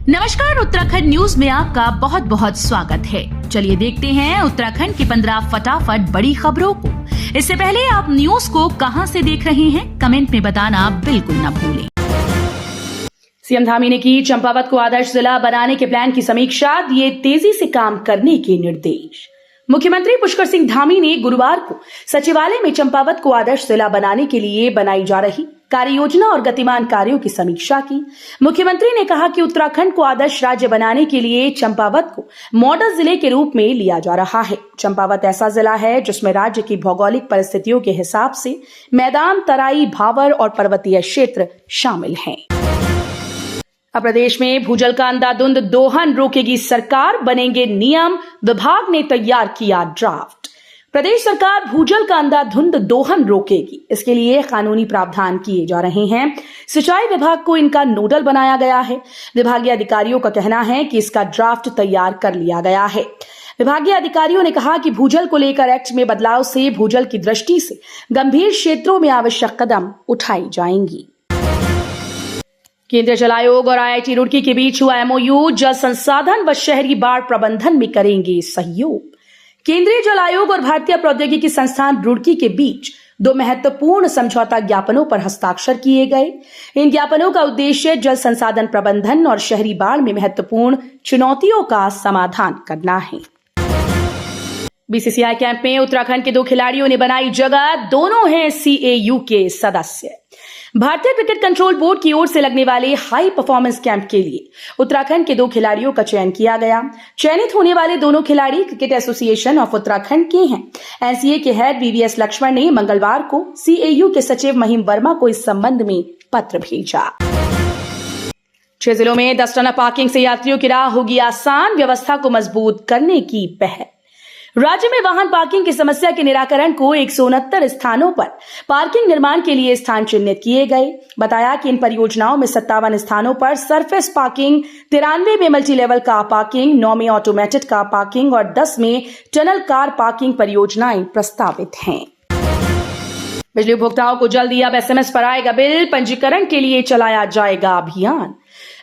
नमस्कार, उत्तराखंड न्यूज में आपका बहुत बहुत स्वागत है। चलिए देखते हैं उत्तराखंड की 15 फटाफट बड़ी खबरों को। इससे पहले आप न्यूज को कहां से देख रहे हैं, कमेंट में बताना बिल्कुल न भूलें। सीएम धामी ने की चंपावत को आदर्श जिला बनाने के प्लान की समीक्षा, दिए तेजी से काम करने के निर्देश। मुख्यमंत्री पुष्कर सिंह धामी ने गुरुवार को सचिवालय में चंपावत को आदर्श जिला बनाने के लिए बनाई जा रही कार्य योजना और गतिमान कार्यों की समीक्षा की। मुख्यमंत्री ने कहा कि उत्तराखंड को आदर्श राज्य बनाने के लिए चंपावत को मॉडल जिले के रूप में लिया जा रहा है। चंपावत ऐसा जिला है जिसमें राज्य की भौगोलिक परिस्थितियों के हिसाब से मैदान, तराई, भावर और पर्वतीय क्षेत्र शामिल हैं। अब प्रदेश में भूजल का अंधाधुंध दोहन रोकेगी सरकार, बनेंगे नियम, विभाग ने तैयार किया ड्राफ्ट। प्रदेश सरकार भूजल का अंधाधुंध दोहन रोकेगी, इसके लिए कानूनी प्रावधान किए जा रहे हैं। सिंचाई विभाग को इनका नोडल बनाया गया है। विभागीय अधिकारियों का कहना है कि इसका ड्राफ्ट तैयार कर लिया गया है। विभागीय अधिकारियों ने कहा कि भूजल को लेकर एक्ट में बदलाव से भूजल की दृष्टि से गंभीर क्षेत्रों में आवश्यक कदम उठाई जाएंगी। केंद्रीय जल आयोग और IIT रुड़की के बीच हुआ MOU, जल संसाधन व शहरी बाढ़ प्रबंधन में करेंगे सहयोग। केंद्रीय जल आयोग और भारतीय प्रौद्योगिकी संस्थान रुड़की के बीच 2 महत्वपूर्ण समझौता ज्ञापनों पर हस्ताक्षर किए गए। इन ज्ञापनों का उद्देश्य जल संसाधन प्रबंधन और शहरी बाढ़ में महत्वपूर्ण चुनौतियों का समाधान करना है। BCCI कैंप में उत्तराखंड के 2 खिलाड़ियों ने बनाई जगह, दोनों हैं CAU के सदस्य। भारतीय क्रिकेट कंट्रोल बोर्ड की ओर से लगने वाले हाई परफॉर्मेंस कैंप के लिए उत्तराखंड के 2 खिलाड़ियों का चयन किया गया। चयनित होने वाले दोनों खिलाड़ी क्रिकेट एसोसिएशन ऑफ उत्तराखंड के हैं। NCA के हेड VVS लक्ष्मण ने मंगलवार को CAU के सचिव महिम वर्मा को इस संबंध में पत्र भेजा। 6 जिलों में 10 टन पार्किंग से यात्रियों की राह होगी आसान, व्यवस्था को मजबूत करने की पहल। राज्य में वाहन पार्किंग की समस्या के निराकरण को 169 स्थानों पर पार्किंग निर्माण के लिए स्थान चिन्हित किए गए। बताया कि इन परियोजनाओं में 57 स्थानों पर सरफेस पार्किंग, 93 में मल्टी लेवल कार पार्किंग, 9 में ऑटोमेटेड कार पार्किंग और 10 में टनल कार पार्किंग परियोजनाएं प्रस्तावित हैं। बिजली उपभोक्ताओं को जल्द अब SMS पर आएगा बिल, पंजीकरण के लिए चलाया जाएगा अभियान।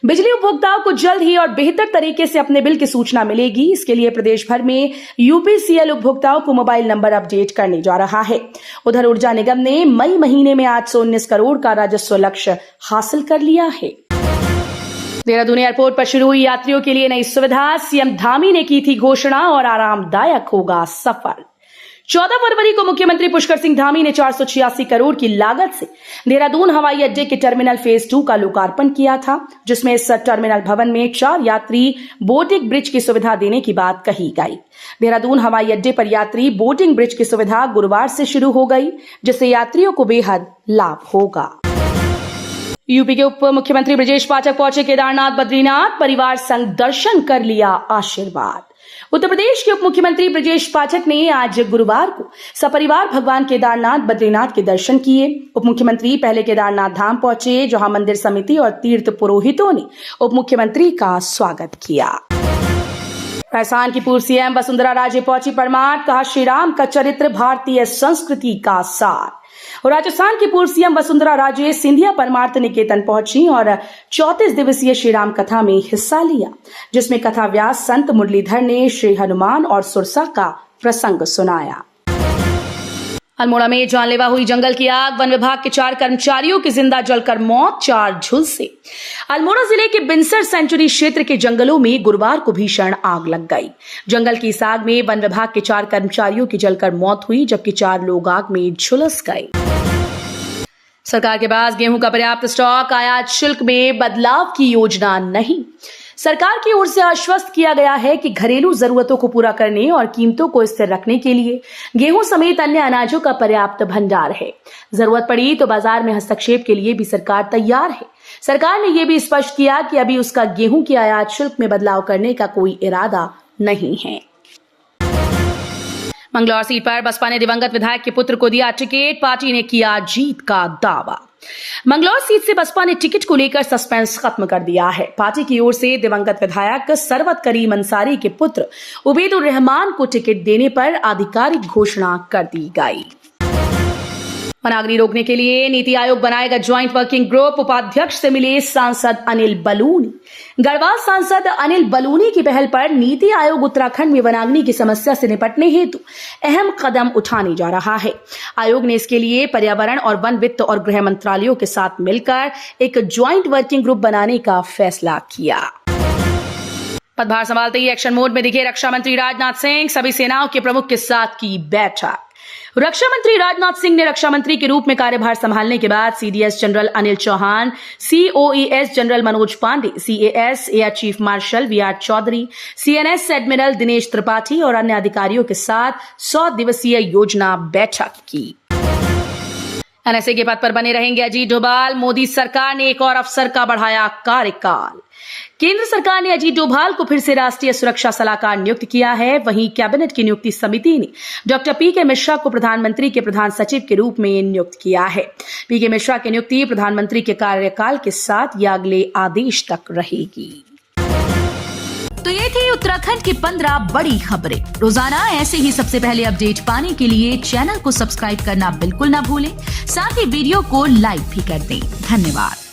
बिजली उपभोक्ताओं को जल्द ही और बेहतर तरीके से अपने बिल की सूचना मिलेगी। इसके लिए प्रदेश भर में UPCL उपभोक्ताओं को मोबाइल नंबर अपडेट करने जा रहा है। उधर ऊर्जा निगम ने मई महीने में 819 करोड़ का राजस्व लक्ष्य हासिल कर लिया है। देहरादून एयरपोर्ट पर शुरू हुई यात्रियों के लिए नई सुविधा, सीएम धामी ने की थी घोषणा और आरामदायक होगा सफर। 14 फरवरी को मुख्यमंत्री पुष्कर सिंह धामी ने 486 करोड़ की लागत से देहरादून हवाई अड्डे के टर्मिनल फेज 2 का लोकार्पण किया था, जिसमें इस टर्मिनल भवन में 4 यात्री बोटिंग ब्रिज की सुविधा देने की बात कही गई। देहरादून हवाई अड्डे पर यात्री बोटिंग ब्रिज की सुविधा गुरुवार से शुरू हो गई, जिससे यात्रियों को बेहद लाभ होगा। यूपी के उप मुख्यमंत्री ब्रजेश पाठक पहुंचे केदारनाथ बद्रीनाथ, परिवार संग दर्शन कर लिया आशीर्वाद। उत्तर प्रदेश के उप मुख्यमंत्री ब्रजेश पाठक ने आज गुरुवार को सपरिवार भगवान केदारनाथ बद्रीनाथ के दर्शन किए। उप मुख्यमंत्री पहले केदारनाथ धाम पहुंचे, जहां मंदिर समिति और तीर्थ पुरोहितों ने उप मुख्यमंत्री का स्वागत किया। राजस्थान की पूर्व CM वसुंधरा राजे पहुंची परमार, कहा श्री राम का चरित्र भारतीय संस्कृति का सार। और राजस्थान की पूर्व CM वसुंधरा राजे सिंधिया परमार्थ निकेतन पहुंची और 34 दिवसीय श्री राम कथा में हिस्सा लिया, जिसमें कथा व्यास संत मुरलीधर ने श्री हनुमान और सुरसा का प्रसंग सुनाया। अल्मोड़ा में जानलेवा हुई जंगल की आग, वन विभाग के 4 कर्मचारियों की जिंदा जलकर मौत, 4 झुलसे। अल्मोड़ा जिले के बिनसर सेंचुरी क्षेत्र के जंगलों में गुरुवार को भीषण आग लग गई। जंगल की इस आग में वन विभाग के 4 कर्मचारियों की जलकर मौत हुई, जबकि 4 लोग आग में झुलस गए। सरकार के पास गेहूं का पर्याप्त स्टॉक, आयात शुल्क में बदलाव की योजना नहीं। सरकार की ओर से आश्वस्त किया गया है कि घरेलू जरूरतों को पूरा करने और कीमतों को स्थिर रखने के लिए गेहूं समेत अन्य अनाजों का पर्याप्त भंडार है। जरूरत पड़ी तो बाजार में हस्तक्षेप के लिए भी सरकार तैयार है। सरकार ने यह भी स्पष्ट किया कि अभी उसका गेहूं की आयात शुल्क में बदलाव करने का कोई इरादा नहीं है। मंगलौर सीट पर बसपा ने दिवंगत विधायक के पुत्र को दिया टिकट, पार्टी ने किया जीत का दावा। मंगलौर सीट से बसपा ने टिकट को लेकर सस्पेंस खत्म कर दिया है। पार्टी की ओर से दिवंगत विधायक सरवत करीम अंसारी के पुत्र उबैदुर रहमान को टिकट देने पर आधिकारिक घोषणा कर दी गई। वनाग्नि रोकने के लिए नीति आयोग बनाएगा ज्वाइंट वर्किंग ग्रुप। उपाध्यक्ष से मिले सांसद अनिल बलूनी। गढ़वाल सांसद अनिल बलूनी की पहल पर नीति आयोग उत्तराखंड में वनाग्नि की समस्या से निपटने हेतु अहम कदम उठाने जा रहा है। आयोग ने इसके लिए पर्यावरण और वन, वित्त और गृह मंत्रालयों के साथ मिलकर एक ज्वाइंट वर्किंग ग्रुप बनाने का फैसला किया। पदभार संभालते ही एक्शन मोड में दिखे रक्षा मंत्री राजनाथ सिंह। सभी सेनाओं के प्रमुख के साथ की बैठक। रक्षा मंत्री राजनाथ सिंह ने रक्षा मंत्री के रूप में कार्यभार संभालने के बाद CDS General Anil Chauhan, COAS General Manoj Pande, CAS Air Chief Marshal V R Chaudhari, CNS Admiral Dinesh Tripathi और अन्य अधिकारियों के साथ 100 दिवसीय योजना बैठक की। एनएसए के पद पर बने रहेंगे अजीत डोभाल। मोदी सरकार ने एक और अफसर का बढ़ाया कार्यकाल। केंद्र सरकार ने अजीत डोभाल को फिर से राष्ट्रीय सुरक्षा सलाहकार नियुक्त किया है। वहीं कैबिनेट की नियुक्ति समिति ने डॉक्टर पीके मिश्रा को प्रधानमंत्री के प्रधान सचिव के रूप में नियुक्त किया है। पीके मिश्रा की नियुक्ति प्रधानमंत्री के कार्यकाल के साथ या अगले आदेश तक रहेगी। तो ये थी उत्तराखंड की 15 बड़ी खबरें। रोजाना ऐसे ही सबसे पहले अपडेट पाने के लिए चैनल को सब्सक्राइब करना बिल्कुल ना भूलें। साथ ही वीडियो को लाइक भी कर दें। धन्यवाद।